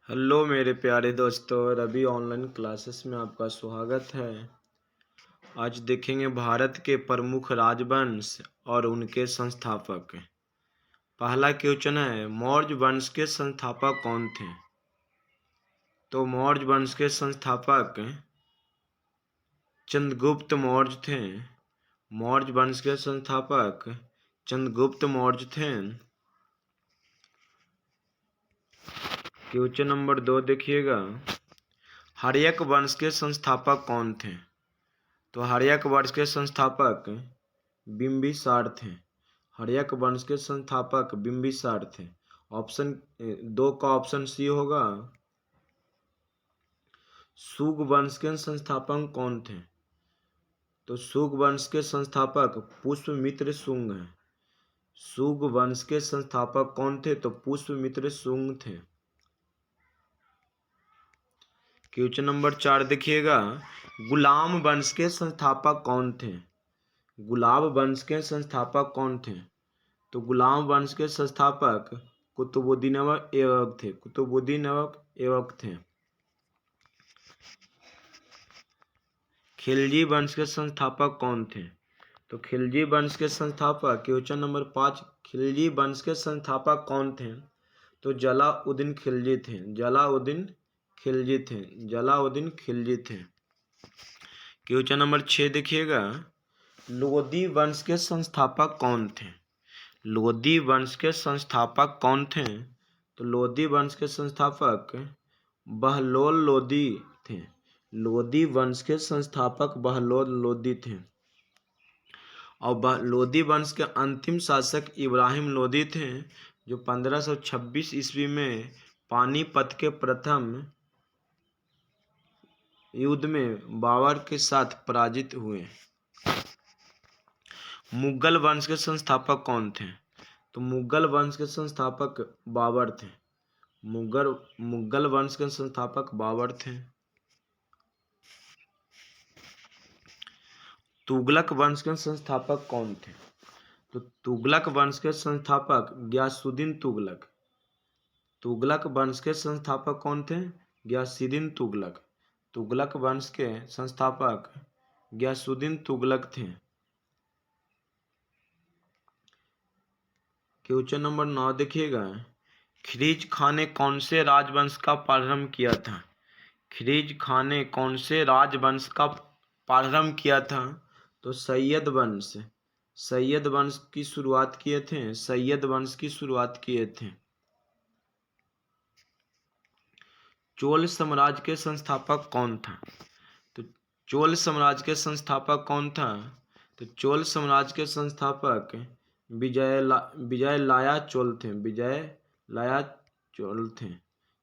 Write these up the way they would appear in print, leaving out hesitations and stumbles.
Hello मेरे प्यारे दोस्तों, रवि ऑनलाइन क्लासेस में आपका स्वागत है। आज देखेंगे भारत के प्रमुख राजवंश और उनके संस्थापक। पहला क्वेश्चन है, मौर्य वंश के संस्थापक कौन थे? तो मौर्य वंश के संस्थापक चंद्रगुप्त मौर्य थे। मौर्य वंश के संस्थापक चंद्रगुप्त मौर्य थे। क्वेश्चन नंबर 2 देखिएगा, हर्यक वंश के संस्थापक कौन थे? तो हर्यक वंश के संस्थापक बिंबिसार थे। हर्यक वंश के संस्थापक बिंबिसार थे। ऑप्शन 2 का ऑप्शन सी होगा। शुंग वंश के संस्थापक कौन थे? तो शुंग वंश के संस्थापक पुष्यमित्र शुंग हैं। शुंग वंश के संस्थापक कौन थे? तो पुष्यमित्र शुंग थे। क्वेश्चन नंबर 4 देखिएगा, गुलाम वंश के संस्थापक कौन थे? गुलाब वंश के संस्थापक कौन थे? तो गुलाम वंश के संस्थापक कुतुबुद्दीन ऐबक थे। कुतुबुद्दीन ऐबक थे। खिलजी वंश के संस्थापक कौन थे? तो खिलजी वंश के संस्थापक, क्वेश्चन नंबर 5, खिलजी वंश के संस्थापक कौन थे? तो जलाउद्दीन खिलजी थे। जलाउद्दीन खिलजी थे। जलाउद्दीन खिलजी थे। क्वेश्चन नंबर 6 देखिएगा, लोदी वंश के संस्थापक कौन थे? लोदी वंश के संस्थापक कौन थे? तो लोदी वंश के संस्थापक बहलोल लोदी थे। लोदी वंश के संस्थापक बहलोल लोदी थे। और लोदी वंश के अंतिम शासक इब्राहिम लोदी थे, जो 1526 ईस्वी में पानीपत के प्रथम युद्ध में बाबर के साथ पराजित हुए। मुगल वंश के संस्थापक कौन थे? तो मुगल वंश के संस्थापक बाबर थे। मुगल वंश के संस्थापक बाबर थे। तुगलक वंश के संस्थापक कौन थे? तो तुगलक वंश के संस्थापक गयासुद्दीन तुगलक। तुगलक वंश के संस्थापक कौन थे? गयासुद्दीन तुगलक। तुगलक वंश के संस्थापक गयासुद्दीन तुगलक थे। क्वेश्चन नंबर 9 देखिएगा, खिलजी खान ने कौन से राजवंश का प्रारंभ किया था? खिलजी खान ने कौन से राजवंश का प्रारंभ किया था? तो सैयद वंश। सैयद वंश की शुरुआत किए थे। सैयद वंश की शुरुआत किए थे। चोल साम्राज्य के संस्थापक कौन था? तो चोल साम्राज्य के संस्थापक कौन था? तो चोल साम्राज्य के संस्थापक विजयलाया चोल थे। विजयलाया चोल थे।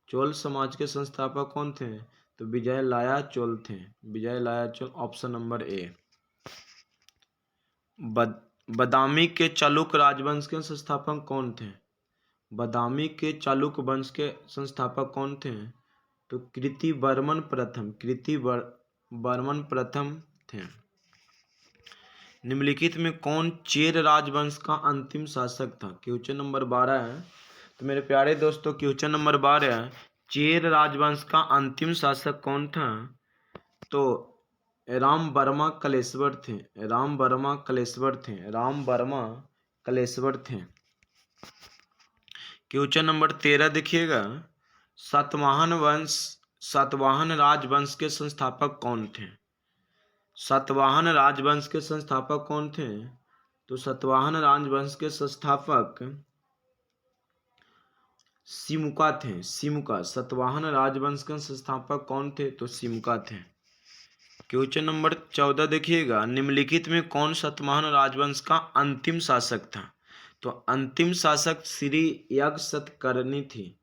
चोल समाज के संस्थापक कौन थे? तो विजयलाया चोल थे। विजयलाया चोल, ऑप्शन नंबर ए। बदामी के चालुक्य राजवंश के संस्थापक कौन थे? बदामी के चालुक्य वंश के संस्थापक कौन थे? तो कीर्तिवर्मन प्रथम। कीर्तिवर्मन प्रथम थे। निम्नलिखित में कौन चेर राजवंश का अंतिम शासक था? क्वेश्चन नंबर 12 है। तो मेरे प्यारे दोस्तों, क्वेश्चन नंबर 12, चेर राजवंश का अंतिम शासक कौन था? तो राम वर्मा कलेश्वर थे। राम वर्मा कलेश्वर थे। राम वर्मा कलेश्वर थे। क्वेश्चन नंबर 13 देखिएगा, सातवाहन राजवंश के संस्थापक कौन थे? सातवाहन राजवंश के संस्थापक कौन थे? तो सातवाहन राजवंश के संस्थापक सिमुका थे। सिमुका। सातवाहन राजवंश के संस्थापक कौन थे? तो सिमुका थे। क्वेश्चन नंबर 14 देखिएगा, निम्नलिखित में कौन सातवाहन राजवंश का अंतिम शासक था? तो अंतिम शासक श्री यज्ञ सतकर्णी थी।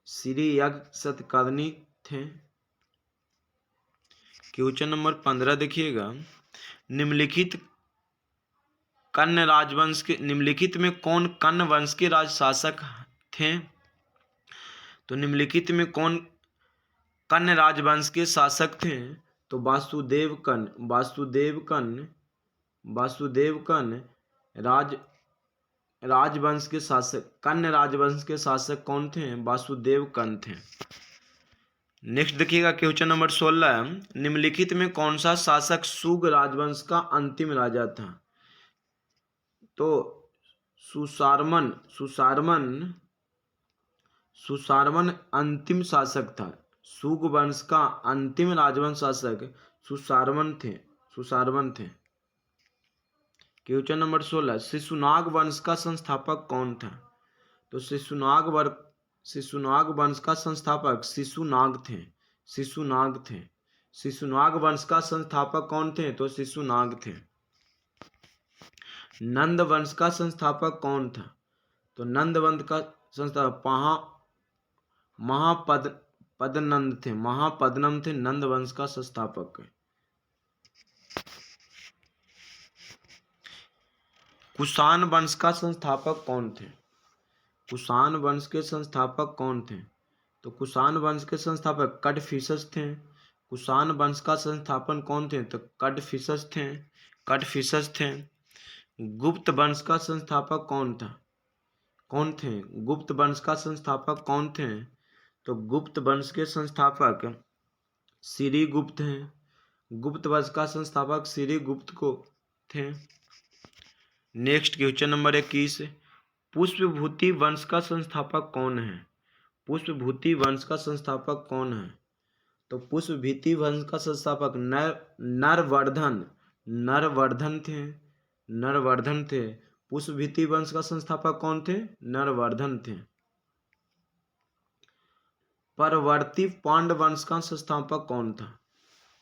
श्री यज्ञ सतकर्णी थे। क्वेश्चन नंबर 15 देखिएगा, निम्नलिखित निम्नलिखित में कौन कर्ण वंश के राजशासक थे? तो निम्नलिखित में कौन कर्ण राजवंश के शासक थे? तो वासुदेव कर्ण। वासुदेव कर्ण राजवंश के शासक, कन्य राजवंश के शासक कौन थे? वासुदेव कन थे। नेक्स्ट देखिएगा क्वेश्चन नंबर 16, निम्नलिखित में कौन सा शासक शुंग राजवंश का अंतिम राजा था? तो सुशार्मन सुशार्मन अंतिम शासक था। शुंग वंश का अंतिम राजवंश शासक सुशार्मन थे। क्वेश्चन नंबर 16, शिशुनाग वंश का संस्थापक कौन था? तो शिशुनाग वंश का संस्थापक शिशुनाग थे। शिशुनाग वंश का संस्थापक कौन थे? तो शिशुनाग थे। नंद वंश का संस्थापक कौन था? तो नंद वंश का संस्थापक महापद्नंद थे। नंद वंश का संस्थापक। कुषाण वंश का संस्थापक कौन थे? कुषाण वंश के संस्थापक कौन थे? तो कुषाण वंश के संस्थापक कड़फिसस थे। कुषाण वंश का संस्थापन कौन थे? तो कड़फिसस थे। गुप्त वंश का संस्थापक कौन थे? गुप्त वंश का संस्थापक कौन थे? तो गुप्त वंश के संस्थापक श्रीगुप्त हैं। गुप्त वंश का संस्थापक श्रीगुप्त को थे। नेक्स्ट क्वेश्चन नंबर 21, पुष्पभूति वंश का संस्थापक कौन है? पुष्पभूति वंश का संस्थापक कौन है? तो पुष्पभूति वंश का संस्थापक नरवर्धन थे। पुष्पभूति वंश का संस्थापक कौन थे? नरवर्धन थे। परवर्ती पांड्य वंश का संस्थापक कौन था?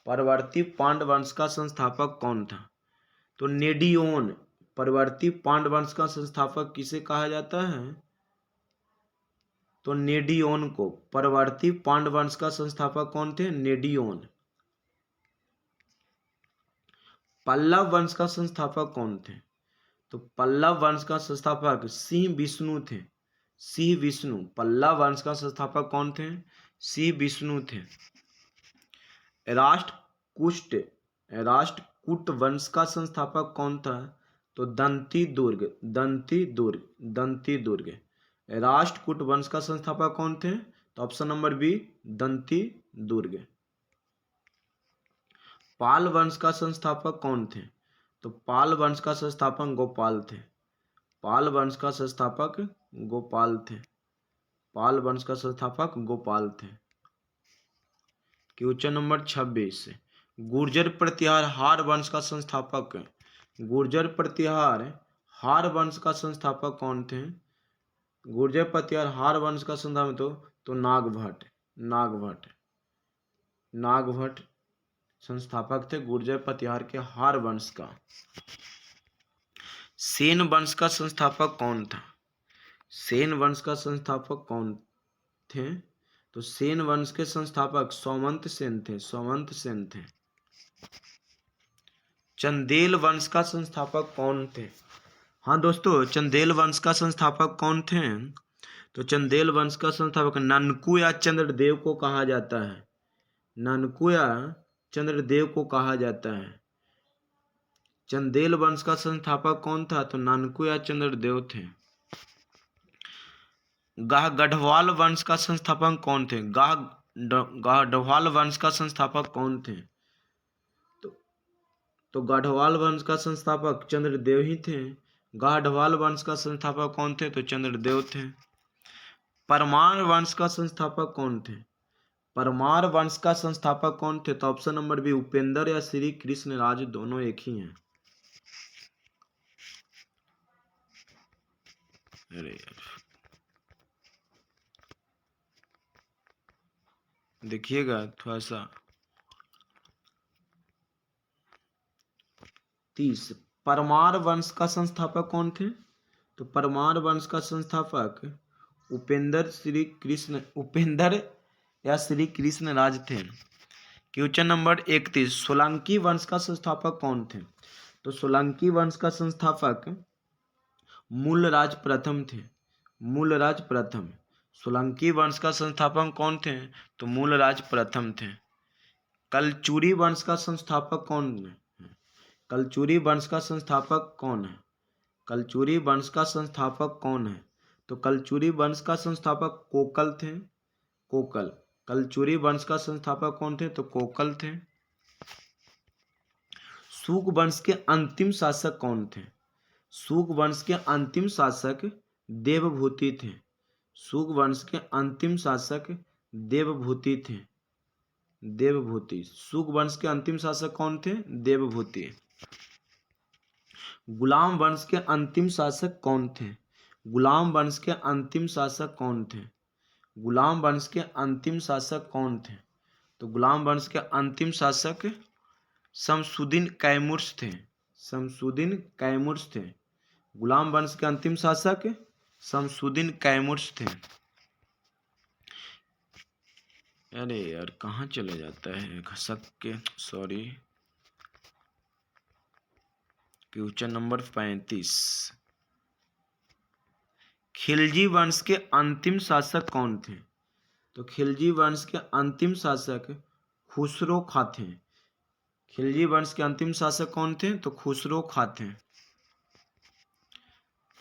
परवर्ती पांड्य वंश का संस्थापक कौन था? तो नेडियोन। परवर्ती पांड्य वंश का संस्थापक किसे कहा जाता है? तो नेडियोन को। परवर्ती पांड्य वंश का संस्थापक कौन थे? नेडियोन। पल्लव वंश का संस्थापक कौन थे? तो पल्लव वंश का संस्थापक सिंह विष्णु थे। पल्लव वंश का संस्थापक कौन थे? सिंह विष्णु थे। राष्ट्रकूट वंश का संस्थापक कौन था? तो दंती दुर्ग। राष्ट्रकूट वंश का संस्थापक कौन थे? तो ऑप्शन नंबर बी, दंती दुर्ग। पाल वंश का संस्थापक कौन थे? तो पाल वंश का संस्थापक गोपाल थे। पाल वंश का संस्थापक गोपाल थे। क्वेश्चन नंबर 26, गुर्जर प्रतिहार वंश का संस्थापक वंश का संस्थापक कौन थे? गुर्जर प्रतिहार वंश का संस्थापक तो नागभट्ट संस्थापक थे गुर्जर प्रतिहार के हार वंश का। सेन वंश का संस्थापक कौन था? सेन वंश का संस्थापक कौन थे? तो सेन वंश के संस्थापक सोमंत सेन थे। चंदेल वंश का संस्थापक कौन थे? हाँ दोस्तों, चंदेल वंश का संस्थापक कौन थे? तो चंदेल वंश का संस्थापक ननकू या चंद्रदेव को कहा जाता है। चंदेल वंश का संस्थापक कौन था? तो ननकू या चंद्रदेव थे। गढ़वाल वंश का संस्थापक कौन थे? गढ़वाल वंश का संस्थापक कौन थे? तो गढ़वाल वंश का संस्थापक चंद्रदेव ही थे। गढ़वाल वंश का संस्थापक कौन थे? तो चंद्रदेव थे। परमार वंश का संस्थापक कौन थे? परमार वंश का संस्थापक कौन थे? तो ऑप्शन नंबर बी, उपेंद्र या श्री कृष्ण राज, दोनों एक ही हैं। अरे यार, देखिएगा थोड़ा सा। 30, परमार वंश का संस्थापक कौन थे? तो परमार वंश का संस्थापक उपेंद्र या श्री कृष्ण राज थे। क्वेश्चन नंबर 31, सोलंकी वंश का संस्थापक कौन थे? तो सोलंकी वंश का संस्थापक मूलराज प्रथम थे। सोलंकी वंश का संस्थापक कौन थे? तो मूलराज प्रथम थे। कलचुरी वंश का संस्थापक कौन है? कलचुरी वंश का संस्थापक कौन है? कलचुरी वंश का संस्थापक कौन है? तो कलचुरी वंश का संस्थापक कोकल थे। कोकल। कलचुरी वंश का संस्थापक कौन थे? तो कोकल थे। शुक वंश के अंतिम शासक कौन थे? शुक वंश के अंतिम शासक देवभूति थे। शुक वंश के अंतिम शासक देवभूति थे। देवभूति। शुक वंश के अंतिम शासक कौन थे? देवभूति। गुलाम वंश के अंतिम शासक कौन थे? गुलाम वंश के अंतिम शासक कौन थे? गुलाम वंश के अंतिम शासक कौन थे? तो गुलाम वंश के अंतिम शासक शमसुद्दीन कैमुर्स थे। शमसुद्दीन कैमुर्स थे। गुलाम वंश के अंतिम शासक शमसुद्दीन कैमुर्स थे। अरे यार कहाँ चले जाता है घसक के, सॉरी। Question number 35। खिलजी वंश के अंतिम शासक कौन थे? तो खिलजी वंश के अंतिम शासक खुसरो खां थे। खिलजी वंश के अंतिम शासक कौन थे? तो खुसरो खां थे।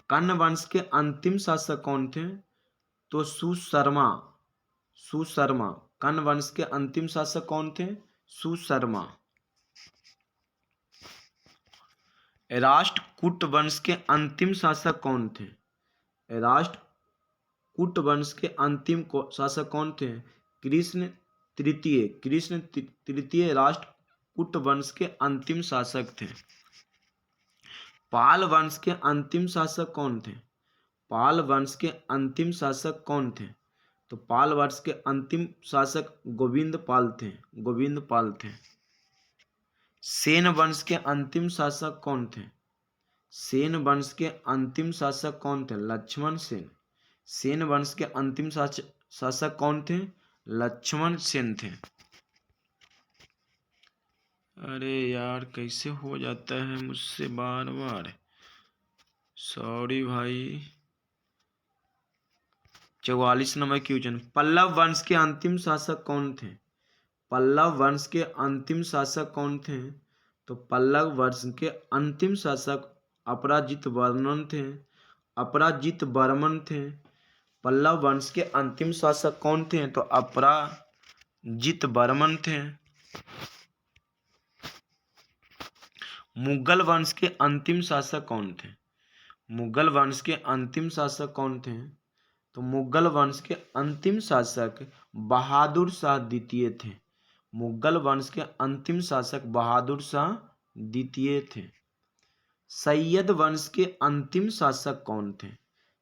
कर्ण वंश के अंतिम शासक कौन थे? तो सुशर्मा। सुशर्मा। कर्ण वंश के अंतिम शासक कौन थे? सुशर्मा। राष्ट्रकूट वंश के अंतिम शासक कौन थे? राष्ट्रकूट वंश के अंतिम शासक कौन थे? कृष्ण तृतीय। कृष्ण तृतीय राष्ट्रकूट वंश के अंतिम शासक थे। पाल वंश के अंतिम शासक कौन थे? पाल वंश के अंतिम शासक कौन थे? तो पाल वंश के अंतिम शासक गोविंद पाल थे। गोविंद पाल थे। सेन वंश के अंतिम शासक कौन थे? सेन वंश के अंतिम शासक कौन थे? लक्ष्मण सेन। सेन वंश के अंतिम शासक कौन थे? लक्ष्मण सेन थे। अरे यार कैसे हो जाता है मुझसे बार बार, सॉरी भाई। 44 नंबर क्वेश्चन। पल्लव वंश के अंतिम शासक कौन थे? पल्लव वंश के अंतिम शासक कौन थे? तो पल्लव वंश के अंतिम शासक अपराजित वर्मन थे। अपराजित वर्मन थे। पल्लव वंश के अंतिम शासक कौन थे? तो अपराजित वर्मन थे। मुगल वंश के अंतिम शासक कौन थे? मुगल वंश के अंतिम शासक कौन थे? तो मुगल वंश के अंतिम शासक बहादुर शाह द्वितीय थे। मुगल वंश के अंतिम शासक बहादुर शाह द्वितीय थे। सैयद वंश के अंतिम शासक कौन थे?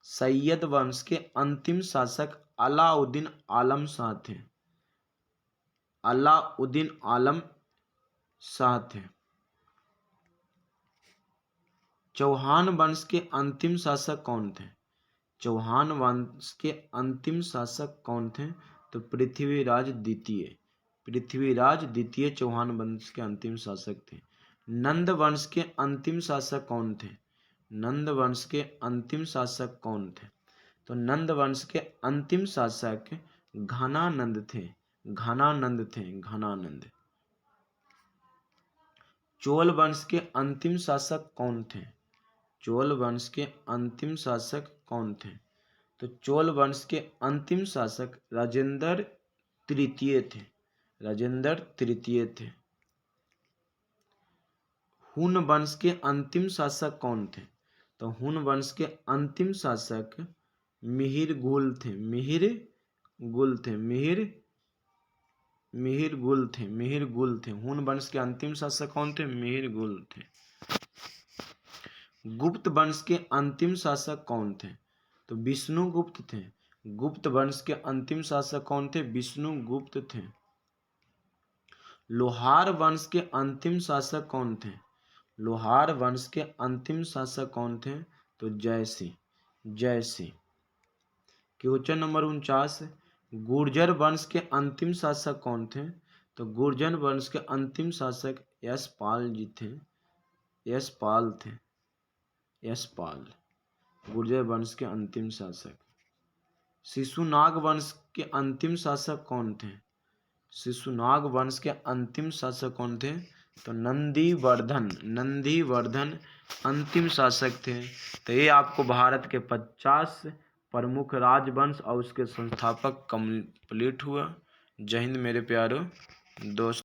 सैयद वंश के अंतिम शासक अलाउद्दीन आलम शाह थे। अलाउद्दीन आलम शाह थे। चौहान वंश के अंतिम शासक कौन थे? चौहान वंश के अंतिम शासक कौन थे? तो पृथ्वीराज द्वितीय। पृथ्वीराज द्वितीय चौहान वंश के अंतिम शासक थे। नंद वंश के अंतिम शासक कौन थे? नंद वंश के अंतिम शासक कौन थे? तो नंद वंश के अंतिम शासक घनानंद थे। घनानंद थे। घनानंद। चोल वंश के अंतिम शासक कौन थे? चोल वंश के अंतिम शासक कौन थे? तो चोल वंश के अंतिम शासक राजेंद्र तृतीय थे। राजेंद्र तृतीय थे। हुन वंश के अंतिम शासक कौन थे? तो हुन वंश के अंतिम शासक मिहिर गुल थे। मिहिर गुल थे। मिहिर गुल थे। मिहिर गुल थे। हुन वंश के अंतिम शासक कौन थे? मिहिर गुल थे। गुप्त वंश के अंतिम शासक कौन थे? तो विष्णुगुप्त थे। गुप्त वंश के अंतिम शासक कौन थे? विष्णुगुप्त थे। लोहार वंश के अंतिम शासक कौन थे? लोहार वंश के अंतिम शासक कौन थे? तो जयसिंह। जयसिंह। Question number 49। गुर्जर वंश के अंतिम शासक कौन थे? तो गुर्जर वंश के अंतिम शासक यशपाल जी थे। यशपाल थे। यशपाल। गुर्जर वंश के अंतिम शासक। शिशुनाग वंश के अंतिम शासक कौन थे? शिशुनाग वंश के अंतिम शासक कौन थे? तो नंदीवर्धन अंतिम शासक थे। तो ये आपको भारत के 50 प्रमुख राजवंश और उसके संस्थापक कंप्लीट हुआ। जय हिंद मेरे प्यारो दोस्त।